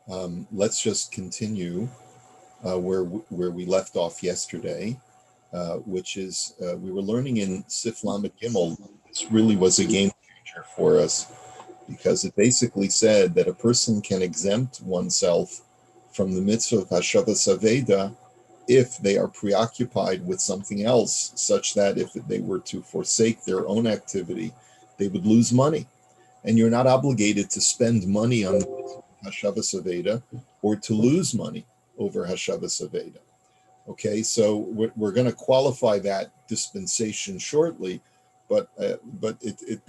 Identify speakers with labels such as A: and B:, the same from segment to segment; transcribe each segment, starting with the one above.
A: Let's just continue where we left off yesterday, which is we were learning in Sif Lamed Gimel. This really was a game changer for us because it basically said that a person can exempt oneself from the mitzvah of Hashavas Aveda if they are preoccupied with something else, such that if they were to forsake their own activity, they would lose money. And you're not obligated to spend money on Hashavas Aveda or to lose money over Hashavas Aveda. Okay, so we're going to qualify that dispensation shortly, but it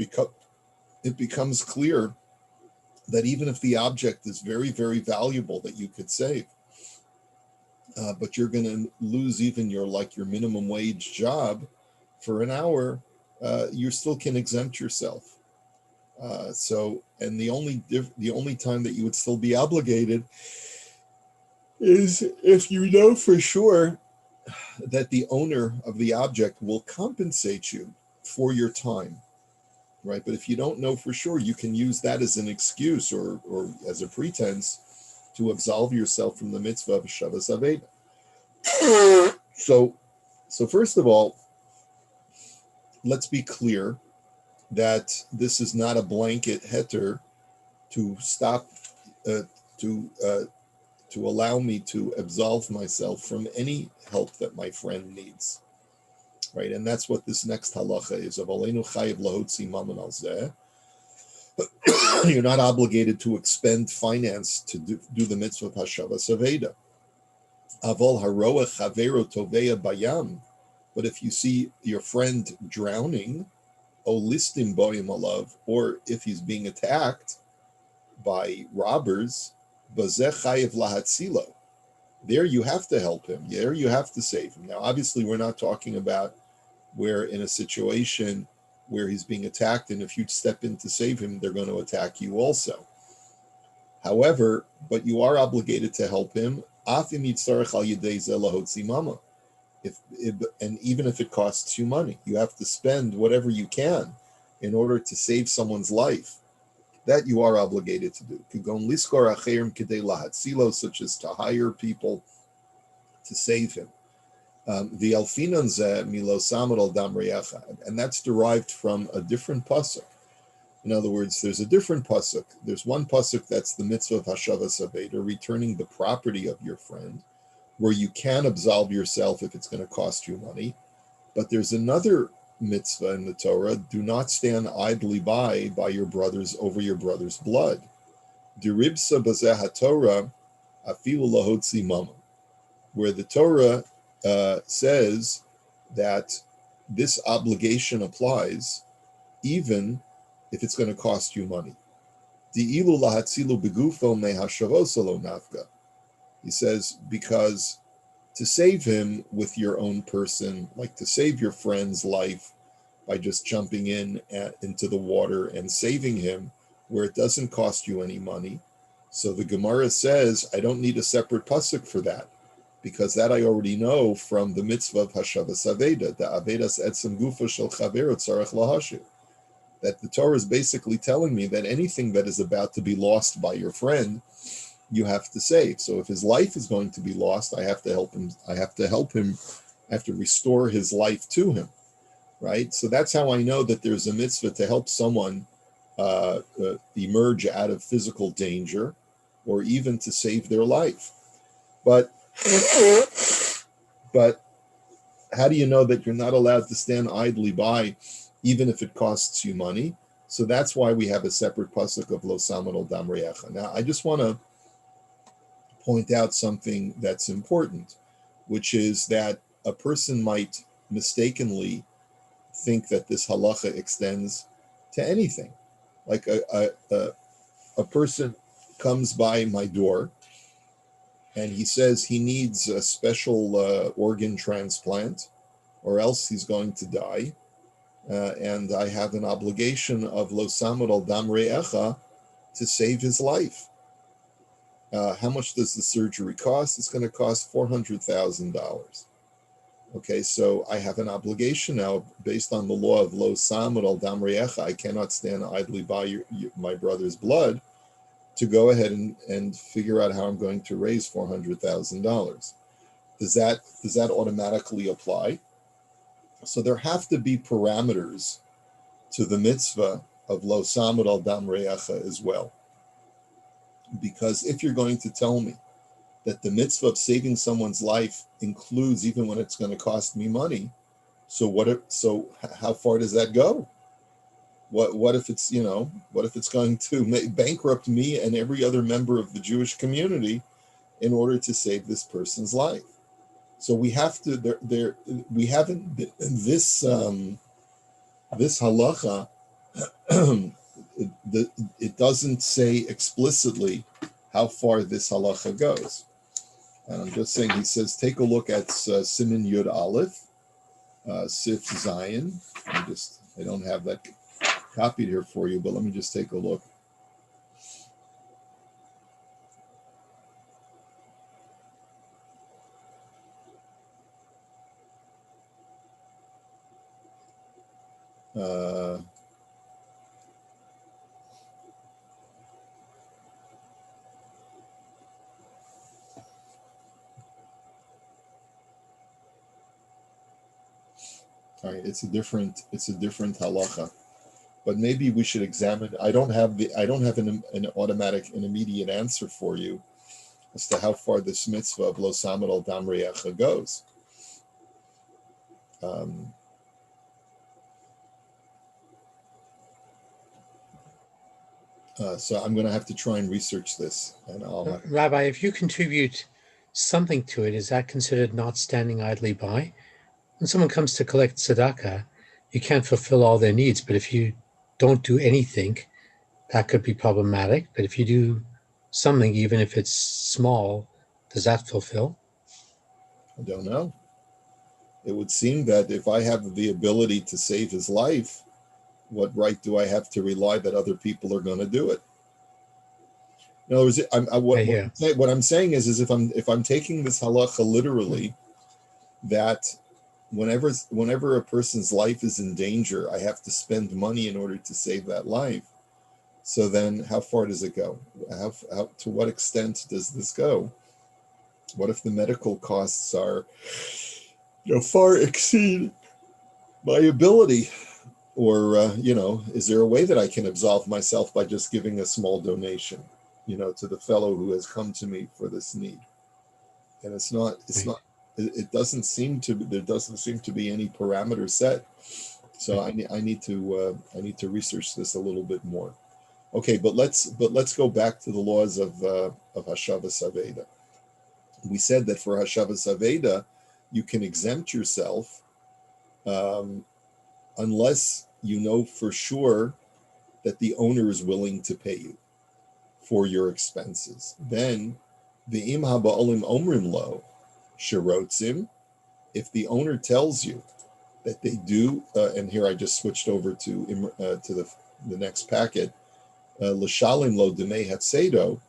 A: becomes clear that even if the object is very, very valuable that you could save, but you're going to lose even your minimum wage job for an hour, you still can exempt yourself. And the only time that you would still be obligated is if you know for sure that the owner of the object will compensate you for your time, right? But if you don't know for sure, you can use that as an excuse or as a pretense to absolve yourself from the mitzvah of Shavas Aveda. So first of all, let's be clear that this is not a blanket heter to stop to allow me to absolve myself from any help that my friend needs, right? And that's what this next halacha is. You're not obligated to expend finance to do the mitzvah of Hashavas Aveda. Avol haroach havero toveya bayam. But if you see your friend drowning, o listim boyim alav, or if he's being attacked by robbers, bazeh chayev lahatzilo. There you have to help him. There you have to save him. Now, obviously, we're not talking about where in a situation where he's being attacked, and if you step in to save him, they're going to attack you also. However, but you are obligated to help him. And even if it costs you money, you have to spend whatever you can in order to save someone's life. That you are obligated to do. Such as to hire people to save him. And that's derived from a different pasuk. In other words, there's a different pasuk. There's one pasuk that's the mitzvah of Hashavas Aveda, returning the property of your friend, where you can absolve yourself if it's going to cost you money. But there's another mitzvah in the Torah: do not stand idly by your brothers over your brother's blood. Diribsa bazeh haTorah afilu lahotzi mama, where the Torah says that this obligation applies even if it's going to cost you money. Di'ilu lahatzilu begufo mehashavosalo nafka. He says, because to save him with your own person, like to save your friend's life by just jumping into the water and saving him where it doesn't cost you any money. So the Gemara says, I don't need a separate pasuk for that, because that I already know from the mitzvah of Hashavas Aveda, the Avedas etzem gufa shel chavero tzarech lahashiv. That the Torah is basically telling me that anything that is about to be lost by your friend, you have to save. So if his life is going to be lost, I have to help him. I have to restore his life to him, right? So that's how I know that there's a mitzvah to help someone emerge out of physical danger, or even to save their life. But how do you know that you're not allowed to stand idly by, even if it costs you money? So that's why we have a separate pasuk of Lo Samad al Dam Re'echa. Now, I just want to point out something that's important, which is that a person might mistakenly think that this halacha extends to anything. Like a person comes by my door and he says he needs a special organ transplant, or else he's going to die. And I have an obligation of Lo Samad al Dam Re'echa to save his life. How much does the surgery cost? It's going to cost $400,000. Okay, so I have an obligation now based on the law of Lo Samad al Dam Re'echa. I cannot stand idly by my brother's blood. to go ahead and figure out how I'm going to raise $400,000. Does that automatically apply? So there have to be parameters to the mitzvah of lo samad al dam reacha as well. Because if you're going to tell me that the mitzvah of saving someone's life includes even when it's going to cost me money, so how far does that go? What if it's going to bankrupt me and every other member of the Jewish community in order to save this person's life? So we have to we haven't this this halacha. It doesn't say explicitly how far this halacha goes. And I'm just saying, he says, take a look at Siman Yud Aleph, Sif Zion. I don't have that copied here for you, but let me just take a look. All right, it's a different halacha, but maybe we should examine. I don't have an immediate answer for you as to how far this mitzvah of lo samad al dam reacha goes. So I'm going to have to try and research this, and
B: Rabbi, if you contribute something to it, is that considered not standing idly by? When someone comes to collect tzedakah, you can't fulfill all their needs, but if you don't do anything, that could be problematic. But if you do something, even if it's small, does that fulfill?
A: I don't know. It would seem that if I have the ability to save his life, what right do I have to rely that other people are going to do it? In other words, what I'm saying is if I'm taking this halacha literally, that whenever a person's life is in danger, I have to spend money in order to save that life. So then how far does it go? How to what extent does this go? What if the medical costs are, far exceed my ability? Or, is there a way that I can absolve myself by just giving a small donation, to the fellow who has come to me for this need? And there doesn't seem to be any parameter set. So I need to research this a little bit more. Okay, but let's go back to the laws of Hashavas Aveda. We said that for Hashavas Aveda, you can exempt yourself unless you know for sure that the owner is willing to pay you for your expenses. Then the im haba'olim omrim lo shirotzim, if the owner tells you that they do, and here I just switched over to the next packet, l'shalim lo demei hatsedo,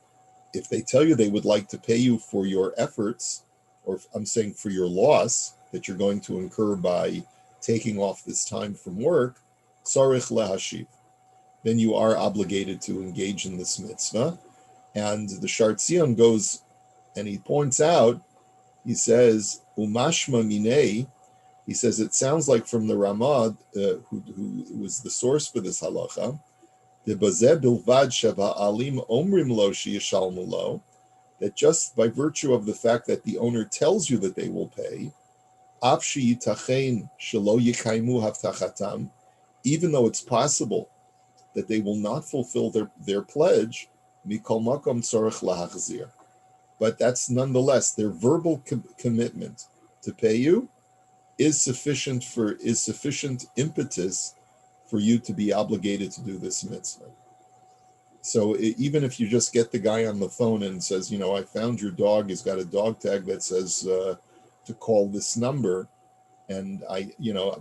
A: if they tell you they would like to pay you for your efforts, or I'm saying for your loss that you're going to incur by taking off this time from work, sarich lehashiv, then you are obligated to engage in this mitzvah. And the Shartzion goes and he points out, he says, umashma minei, he says it sounds like from the Ramad, who was the source for this halacha, that just by virtue of the fact that the owner tells you that they will pay, even though it's possible that they will not fulfill their pledge, but that's nonetheless their verbal commitment to pay you is sufficient impetus for you to be obligated to do this mitzvah. So even if you just get the guy on the phone and says, I found your dog, he's got a dog tag that says to call this number, and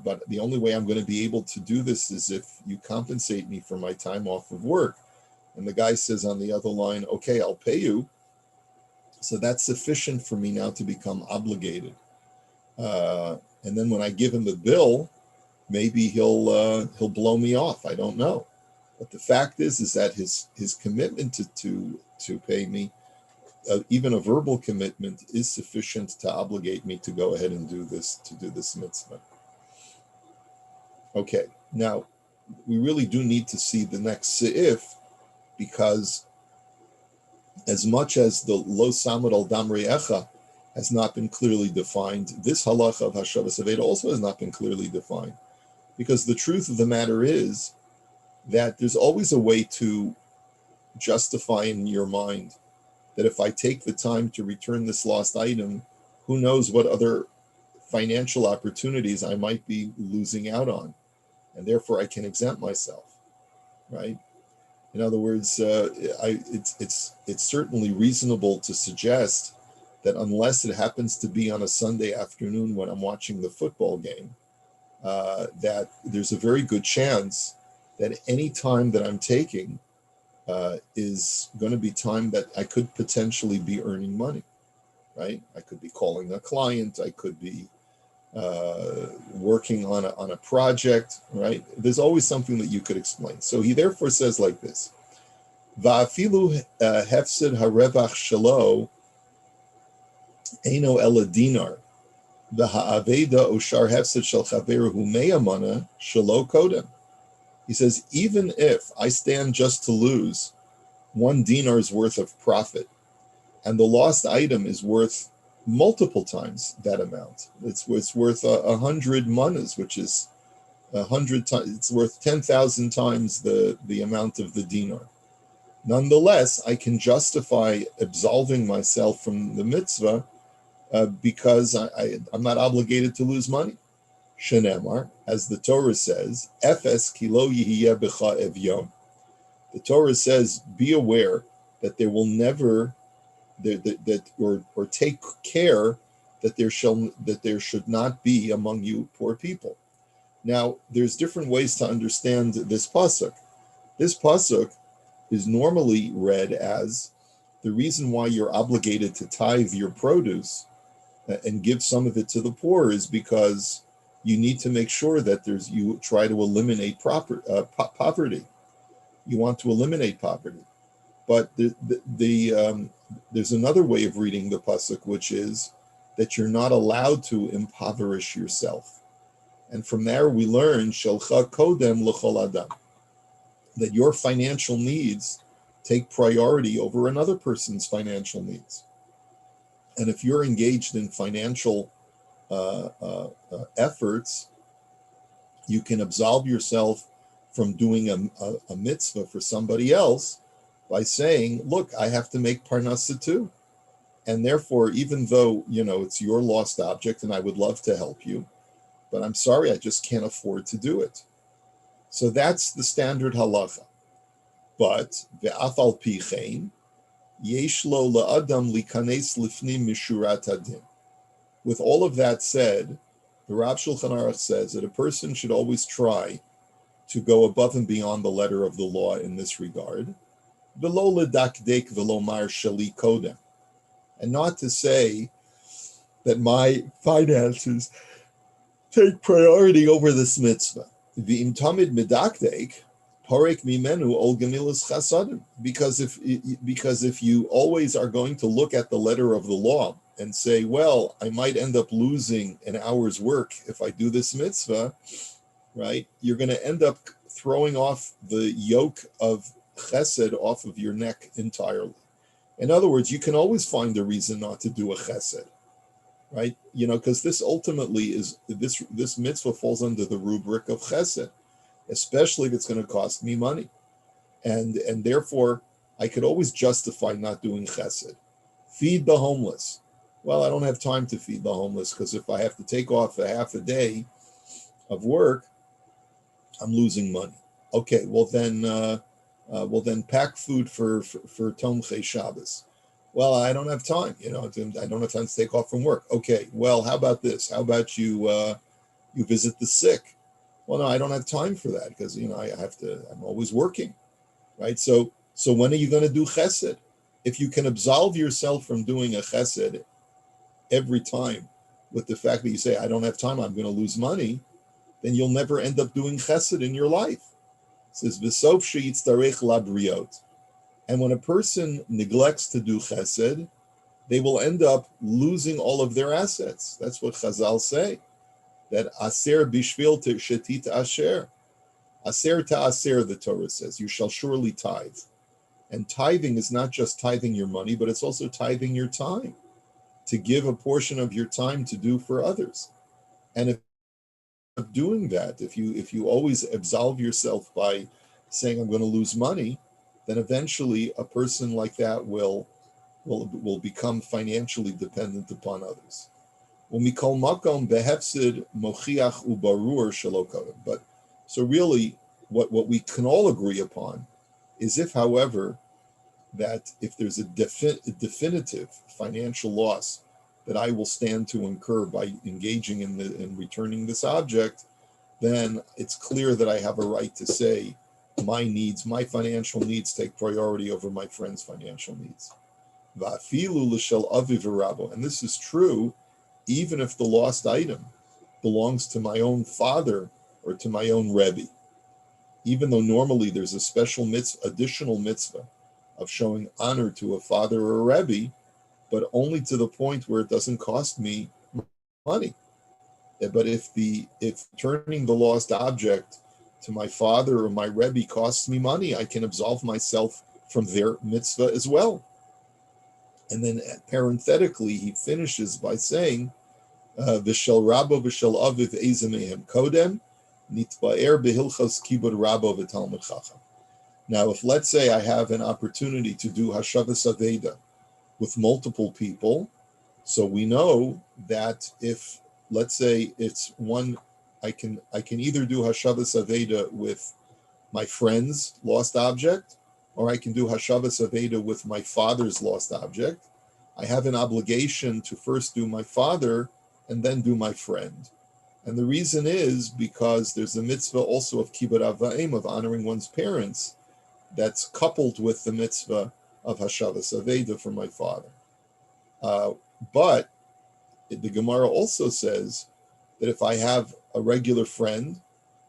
A: but the only way I'm going to be able to do this is if you compensate me for my time off of work. And the guy says on the other line, okay, I'll pay you. So that's sufficient for me now to become obligated. And then when I give him the bill, maybe he'll blow me off. I don't know. But the fact is that his commitment to pay me, even a verbal commitment, is sufficient to obligate me to go ahead and do this mitzvah. Okay, now we really do need to see the next seif, because as much as the lo samad al dam re'echa has not been clearly defined, this halacha of hashavas aveda also has not been clearly defined. Because the truth of the matter is that there's always a way to justify in your mind that if I take the time to return this lost item, who knows what other financial opportunities I might be losing out on, and therefore I can exempt myself, right? In other words, it's certainly reasonable to suggest that unless it happens to be on a Sunday afternoon when I'm watching the football game, that there's a very good chance that any time that I'm taking is going to be time that I could potentially be earning money, right? I could be calling a client, I could be working on a project, right? There's always something that you could explain. So he therefore says like this: Va'afilu hefsid harevach shelo eino ela dinar, v'ha'aveda oshar hefsid shel chaveruhu me'amana shelo kodem. He says, even if I stand just to lose 1 dinar's worth of profit, and the lost item is worth multiple times that amount, it's worth 100 manas, which is 100 times, it's worth 10,000 times the amount of the dinar. Nonetheless, I can justify absolving myself from the mitzvah because I'm not obligated to lose money. Shenemar, as the Torah says, Efes kilo yihiyeh b'cha evyom. The Torah says, be aware that there will never, or take care that there should not be among you poor people. Now, there's different ways to understand this pasuk. This pasuk is normally read as the reason why you're obligated to tithe your produce and give some of it to the poor is because you need to make sure that you try to eliminate poverty. You want to eliminate poverty. But there's another way of reading the pasuk, which is that you're not allowed to impoverish yourself. And from there we learn shelcha kodem l'chol adam, that your financial needs take priority over another person's financial needs. And if you're engaged in financial efforts, you can absolve yourself from doing a mitzvah for somebody else by saying, look, I have to make parnasa too. And therefore, even though, it's your lost object and I would love to help you, but I'm sorry, I just can't afford to do it. So that's the standard halacha. But ve'af al pi chen, yesh lo la'adam likanes lifnim mishurat hadin. With all of that said, the Rav Shulchan Aruch says that a person should always try to go above and beyond the letter of the law in this regard, v'lo ledakdek v'lo mar shali kodem, and not to say that my finances take priority over this mitzvah. V'im tamid medakdek, parek mimenu ol gemilas chasadim. Because if you always are going to look at the letter of the law and say, well, I might end up losing an hour's work if I do this mitzvah, right? You're going to end up throwing off the yoke of chesed off of your neck entirely. In other words, you can always find a reason not to do a chesed, right? Because this ultimately is, this mitzvah falls under the rubric of chesed, especially if it's going to cost me money. And therefore, I could always justify not doing chesed. Feed the homeless. Well, I don't have time to feed the homeless because if I have to take off a half a day of work, I'm losing money. Okay, well then pack food for Tomchei Shabbos. Well, I don't have time. I don't have time to take off from work. Okay, well, how about this? How about you visit the sick? Well, no, I don't have time for that because I'm always working, right? So when are you going to do chesed? If you can absolve yourself from doing a chesed every time with the fact that you say, I don't have time, I'm going to lose money, then you'll never end up doing chesed in your life. says, V'sof sheyitztarech labriot. And when a person neglects to do chesed, they will end up losing all of their assets. That's what Chazal say, that aser bishvil shetit asher. Aser ta aser, the Torah says, you shall surely tithe. And tithing is not just tithing your money, but it's also tithing your time, to give a portion of your time to do for others. And if doing that, if you always absolve yourself by saying, I'm going to lose money, then eventually a person like that will become financially dependent upon others. But so really, what we can all agree upon is if, however, that if there's a definitive financial loss that I will stand to incur by engaging in returning this object, then it's clear that I have a right to say my financial needs take priority over my friend's financial needs. And this is true even if the lost item belongs to my own father or to my own Rebbe. Even though normally there's a special additional mitzvah of showing honor to a father or a Rebbe, but only to the point where it doesn't cost me money. But if turning the lost object to my father or my Rebbe costs me money, I can absolve myself from their mitzvah as well. And then parenthetically, he finishes by saying, "V'shel Rabbo v'shel Aviv ezemehem kodem nitba'er behilchos kibud Rabbo v'talmud chacham." Now, if let's say I have an opportunity to do hashavas aveda with multiple people, so we know that if let's say it's one, I can either do hashavas aveda with my friend's lost object, or I can do hashavas aveda with my father's lost object. I have an obligation to first do my father and then do my friend. And the reason is because there's a mitzvah also of kibbud av va'em, of honoring one's parents, that's coupled with the mitzvah of hashavas aveda for my father. But the Gemara also says that if I have a regular friend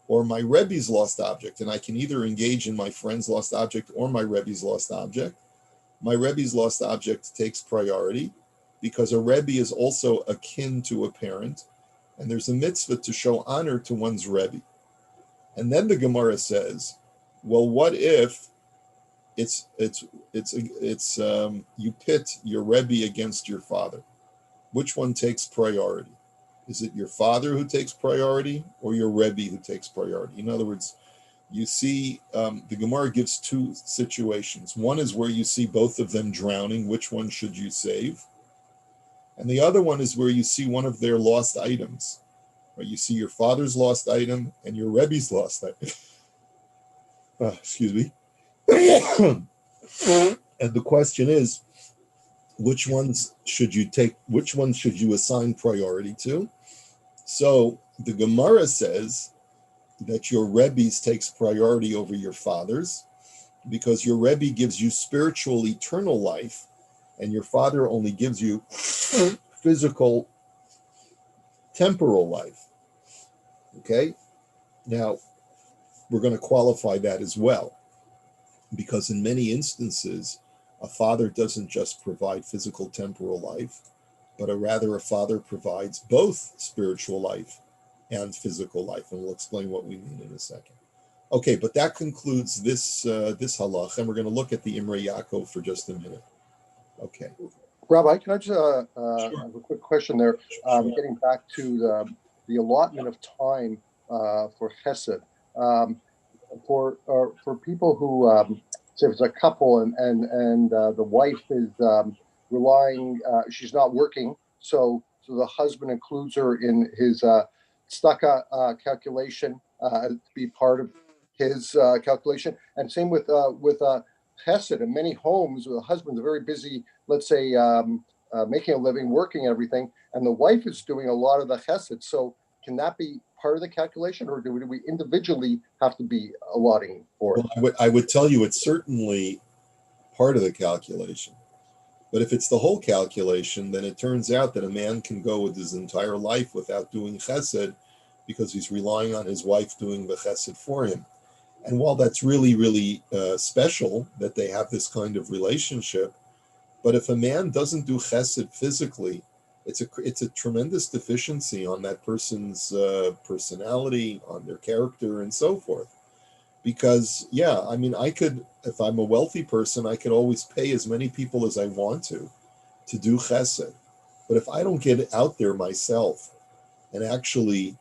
A: or my Rebbe's lost object, and I can either engage in my friend's lost object or my Rebbe's lost object, my Rebbe's lost object takes priority because a Rebbe is also akin to a parent, and there's a mitzvah to show honor to one's Rebbe. And then the Gemara says, well, what if you pit your Rebbe against your father? Which one takes priority? Is it your father who takes priority or your Rebbe who takes priority? In other words, you see, the Gemara gives two situations. One is where you see both of them drowning. Which one should you save? And the other one is where you see one of their lost items. Right? You see your father's lost item and your Rebbe's lost item. Excuse me. And the question is, which ones should you take? Which ones should you assign priority to? So the Gemara says that your Rebbe's takes priority over your father's because your Rebbe gives you spiritual eternal life and your father only gives you physical temporal life. Okay? Now, we're going to qualify that as well because in many instances, a father doesn't just provide physical temporal life, but rather a father provides both spiritual life and physical life. And we'll explain what we mean in a second. Okay, but that concludes this halach, and we're going to look at the Imrei Yaakov for just a minute. Okay.
C: Rabbi, can I just
A: Sure.
C: have a quick question there?
A: Sure.
C: Getting back to the allotment of time for chesed. For people who, say if it's a couple and the wife is relying, she's not working, so the husband includes her in his tzedakah calculation to be part of his calculation, and same with chesed. In many homes, the husband's very busy, let's say, making a living, working everything, and the wife is doing a lot of the chesed. So can that be part of the calculation, or do we individually have to be allotting for it?
A: Well, I would tell you it's certainly part of the calculation. But if it's the whole calculation, then it turns out that a man can go with his entire life without doing chesed because he's relying on his wife doing the chesed for him. And while that's really, really special that they have this kind of relationship, but if a man doesn't do chesed physically, it's a tremendous deficiency on that person's personality, on their character, and so forth. Because yeah, I mean, I could, if I'm a wealthy person, I could always pay as many people as I want to do chesed. But if I don't get out there myself and actually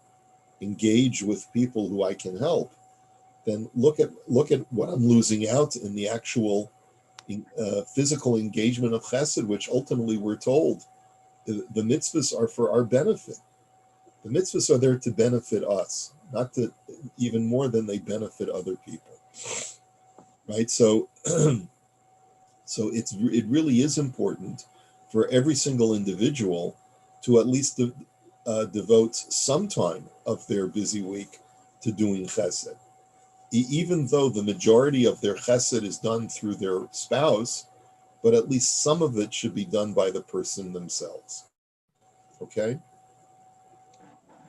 A: engage with people who I can help, then look at what I'm losing out in the actual physical engagement of chesed, which ultimately we're told the mitzvahs are for our benefit. The mitzvahs are there to benefit us, not to even more than they benefit other people, right? So, it really is important for every single individual to at least devote some time of their busy week to doing chesed. Even though the majority of their chesed is done through their spouse, but at least some of it should be done by the person themselves. Okay?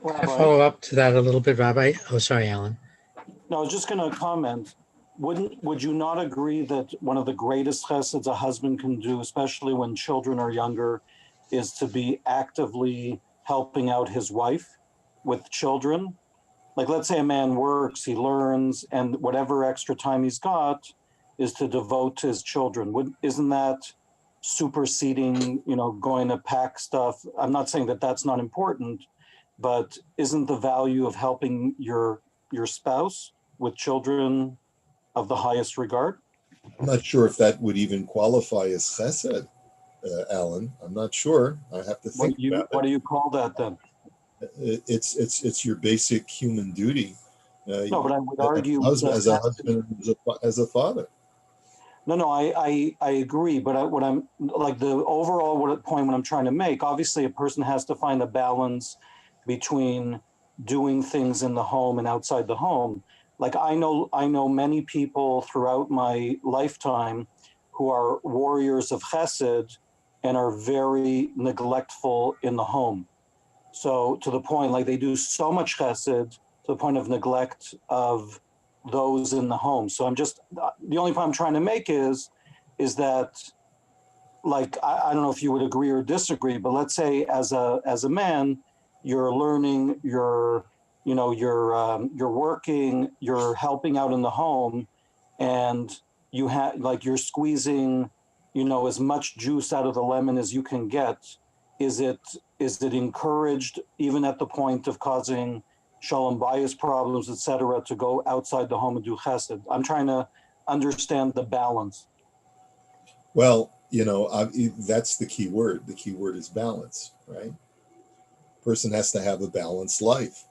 B: Can I follow up to that a little bit, Rabbi? Oh, sorry, Alan.
D: No, I was just going to comment. Would you not agree that one of the greatest cheseds a husband can do, especially when children are younger, is to be actively helping out his wife with children? Like, let's say a man works, he learns, and whatever extra time he's got is to devote to his children. Isn't that superseding, going to pack stuff? I'm not saying that that's not important, but isn't the value of helping your spouse with children of the highest regard?
A: I'm not sure if that would even qualify as chesed, Alan. I'm not sure. I have to think about
D: What
A: it.
D: do you call that then?
A: It's your basic human duty.
D: No, but I would argue
A: as a husband, as a father.
D: No, I agree. But what I'm like the overall point what I'm trying to make, obviously a person has to find a balance between doing things in the home and outside the home. Like I know many people throughout my lifetime who are warriors of chesed and are very neglectful in the home. So to the point, like they do so much chesed to the point of neglect of those in the home. So the only point I'm trying to make is that, like, I don't know if you would agree or disagree, but let's say as a man, you're learning, you're working, you're helping out in the home, and you have like you're squeezing, as much juice out of the lemon as you can get. Is it encouraged even at the point of causing shalom bayis problems, etc., to go outside the home and do chesed? I'm trying to understand the balance.
A: Well, that's the key word. The key word is balance, right? Person has to have a balanced life.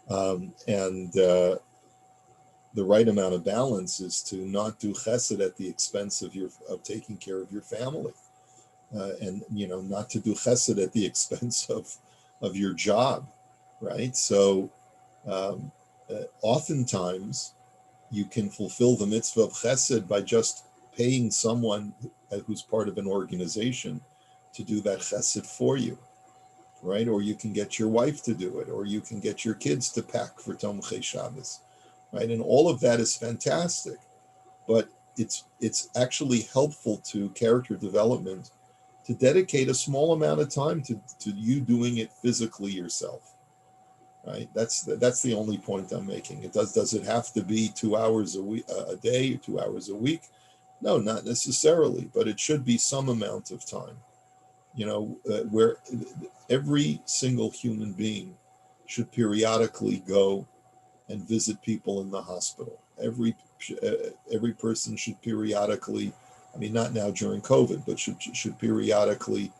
A: And the right amount of balance is to not do chesed at the expense of taking care of your family. And not to do chesed at the expense of your job, right? So oftentimes you can fulfill the mitzvah of chesed by just paying someone who's part of an organization to do that chesed for you, right? Or you can get your wife to do it, or you can get your kids to pack for Tomchei Shabbos, right? And all of that is fantastic, but it's actually helpful to character development to dedicate a small amount of time to you doing it physically yourself, right? That's the only point I'm making. Does it have to be 2 hours a day, 2 hours a week? No, not necessarily, but it should be some amount of time, where every single human being should periodically go and visit people in the hospital. Every person should periodically, I mean, not now during COVID, but should periodically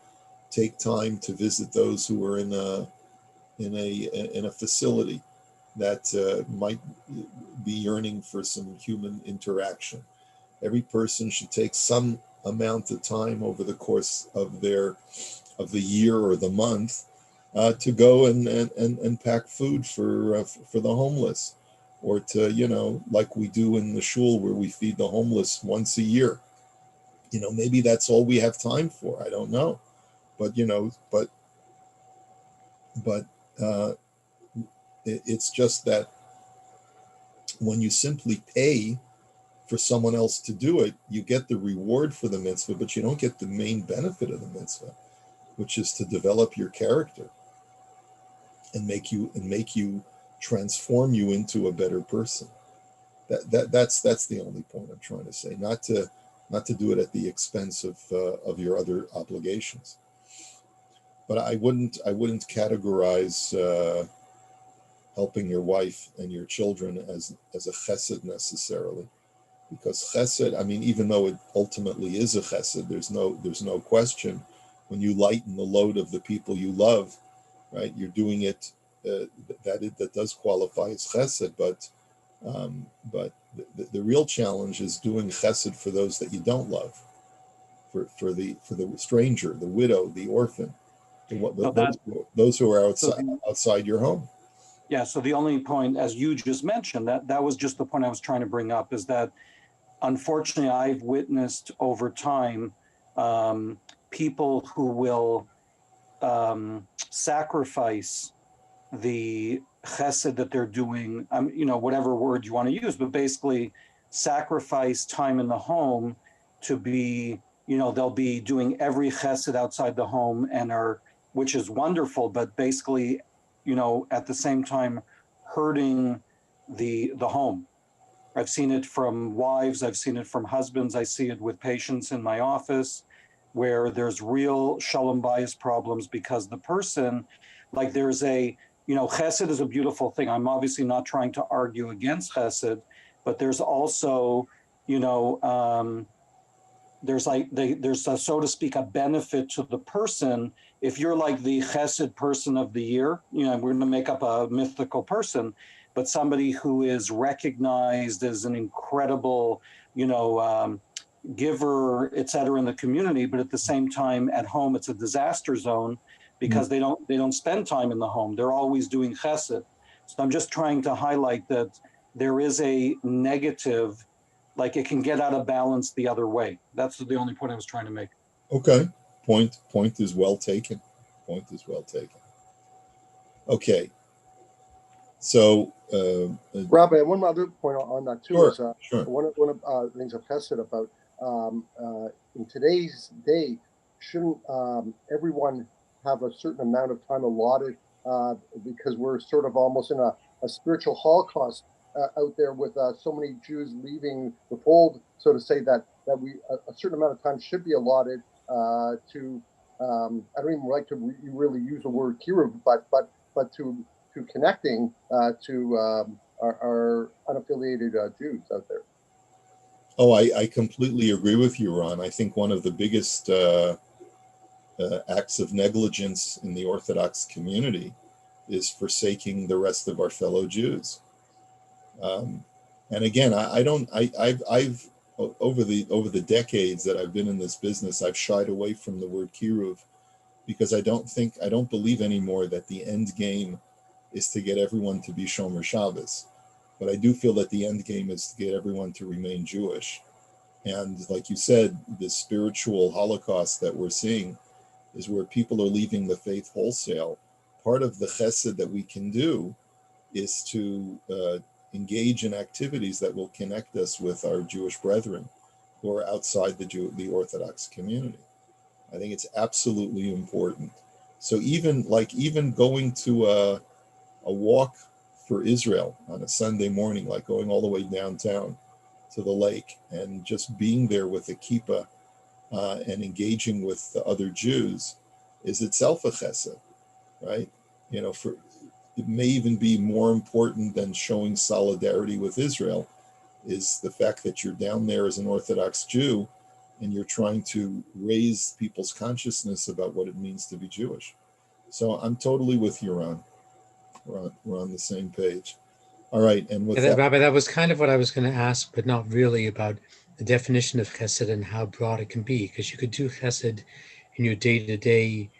A: take time to visit those who are in a facility that might be yearning for some human interaction. Every person should take some amount of time over the course of the year or the month to go and pack food for the homeless, or to like we do in the shul where we feed the homeless once a year. Maybe that's all we have time for. I don't know, but but it's just that when you simply pay for someone else to do it, you get the reward for the mitzvah, but you don't get the main benefit of the mitzvah, which is to develop your character and make you transform you into a better person. That's the only point I'm trying to say. Not to do it at the expense of your other obligations. But I wouldn't categorize helping your wife and your children as a chesed necessarily, because chesed, I mean, even though it ultimately is a chesed, there's no question when you lighten the load of the people you love, right? You're doing it. That does qualify as chesed, but the real challenge is doing chesed for those that you don't love, for the stranger, the widow, the orphan, those who are outside your home.
D: Yeah. So the only point, as you just mentioned, that was just the point I was trying to bring up, is that unfortunately I've witnessed over time people who will sacrifice the chesed that they're doing, whatever word you want to use, but basically sacrifice time in the home to be, they'll be doing every chesed outside the home which is wonderful, but basically, at the same time hurting the home. I've seen it from wives, I've seen it from husbands, I see it with patients in my office where there's real shalom bayis problems because the person, like there's chesed is a beautiful thing. I'm obviously not trying to argue against chesed, but there's also, there's a, so to speak, a benefit to the person. If you're like the chesed person of the year, we're going to make up a mythical person, but somebody who is recognized as an incredible, giver, et cetera, in the community, but at the same time at home, it's a disaster zone because they don't spend time in the home. They're always doing chesed. So I'm just trying to highlight that there is a negative, like it can get out of balance the other way. That's the only point I was trying to make.
A: Okay. Point is well taken. Okay. So,
C: Rabbi, one other point on that too is
A: sure.
C: one of the things I've tested about in today's day, shouldn't everyone have a certain amount of time allotted because we're sort of almost in a spiritual holocaust out there with so many Jews leaving the fold, so to say, that we a certain amount of time should be allotted to. I don't even like to really use the word kiruv, but to connecting to our unaffiliated Jews out there.
A: Oh, I completely agree with you, Ron. I think one of the biggest acts of negligence in the Orthodox community is forsaking the rest of our fellow Jews. And again, I've over the decades that I've been in this business, I've shied away from the word kiruv because I don't believe anymore that the end game is to get everyone to be Shomer Shabbos. But I do feel that the end game is to get everyone to remain Jewish. And like you said, the spiritual holocaust that we're seeing is where people are leaving the faith wholesale. Part of the chesed that we can do is to engage in activities that will connect us with our Jewish brethren who are outside the Orthodox community. I think it's absolutely important. So even going to a walk for Israel on a Sunday morning, like going all the way downtown to the lake and just being there with a kippah and engaging with the other Jews is itself a chesed, right? It may even be more important than showing solidarity with Israel is the fact that you're down there as an Orthodox Jew and you're trying to raise people's consciousness about what it means to be Jewish. So I'm totally with you, Ron. We're on the same page. All right, and with that,
B: Rabbi, that was kind of what I was going to ask, but not really about the definition of chesed and how broad it can be, because you could do chesed in your day-to-day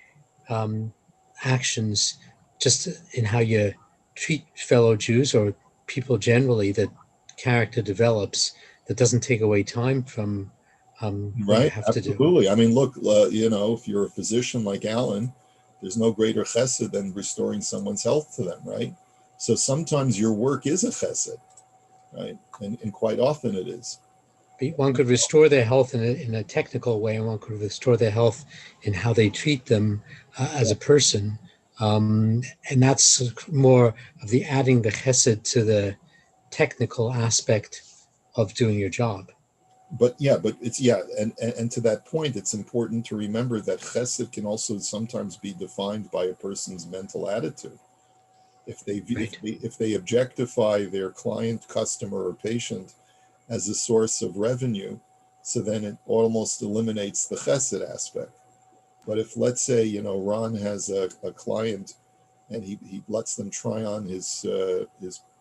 B: actions, just in how you treat fellow Jews or people generally, that character develops, that doesn't take away time from what you have to do.
A: Absolutely. I mean, look, if you're a physician like Alan, there's no greater chesed than restoring someone's health to them, right? So sometimes your work is a chesed, right? And quite often it is.
B: One could restore their health in a technical way, and one could restore their health in how they treat them as a person. And that's more of the adding the chesed to the technical aspect of doing your job.
A: But and to that point, it's important to remember that chesed can also sometimes be defined by a person's mental attitude. If they objectify their client, customer, or patient as a source of revenue, so then it almost eliminates the chesed aspect. But if, let's say, Ron has a client and he lets them try on his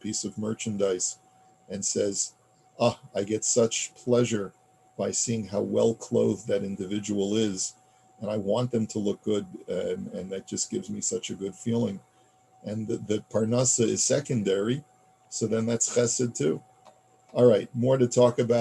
A: piece of merchandise and says, I get such pleasure by seeing how well clothed that individual is, and I want them to look good, and that just gives me such a good feeling. And the parnasa is secondary, so then that's chesed too. All right, more to talk about.